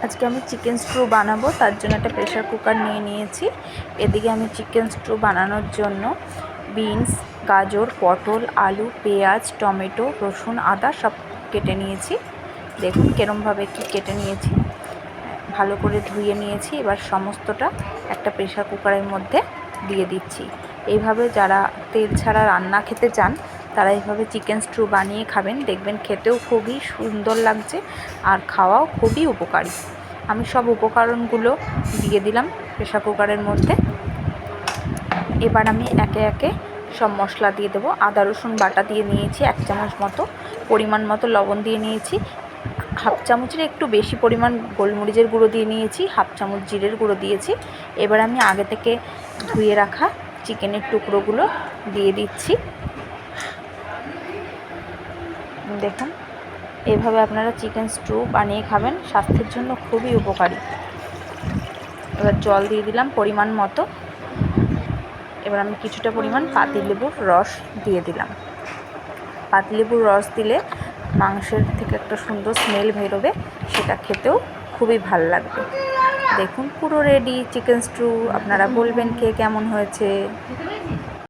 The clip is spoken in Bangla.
আজকে আমি চিকেন স্ট্রু বানাবো, তার জন্য একটা প্রেশার কুকার নিয়ে নিয়েছি। এদিকে আমি চিকেন স্ট্রু বানানোর জন্য বিনস, গাজর, পটল, আলু, পেঁয়াজ, টমেটো, রসুন, আদা সব কেটে নিয়েছি। দেখুন কিরমভাবে কি কেটে নিয়েছি, ভালো করে ধুয়ে নিয়েছি। এবার সমস্তটা একটা প্রেশার কুকারের মধ্যে দিয়ে দিচ্ছি। এইভাবে যারা তেল ছাড়া রান্না খেতে চান তারা এইভাবে চিকেন স্ট্রু বানিয়ে খাবেন, দেখবেন খেতেও খুবই সুন্দর লাগছে আর খাওয়াও খুবই উপকারী। আমি সব উপকরণগুলো দিয়ে দিলাম প্রেশার কুকারের মধ্যে। এবার আমি একে একে সব মশলা দিয়ে দেবো। আদা রসুন বাটা দিয়ে নিয়েছি 1 চামচ মতো, পরিমাণ মতো লবণ দিয়ে নিয়েছি, হাফ চামচের একটু বেশি পরিমাণ গোলমরিচের গুঁড়ো দিয়ে নিয়েছি, হাফ চামচ জিরের গুঁড়ো দিয়েছি। এবার আমি আগে থেকে ধুয়ে রাখা চিকেনের টুকরোগুলো দিয়ে দিচ্ছি। দেখুন এইভাবে আপনারা চিকেন স্ট্রু বানিয়ে খাবেন, স্বাস্থ্যের জন্য খুবই উপকারী। এবার জল দিয়ে দিলাম পরিমাণ মতো। এবার আমি কিছুটা পরিমাণ পাতিলেবুর রস দিয়ে দিলাম। পাতিলেবুর রস দিলে মাংসের থেকে একটা সুন্দর স্মেল বেরোবে, সেটা খেতেও খুবই ভাল লাগবে। দেখুন পুরো রেডি চিকেন স্ট্রু। আপনারা বলবেন কে কেমন হয়েছে।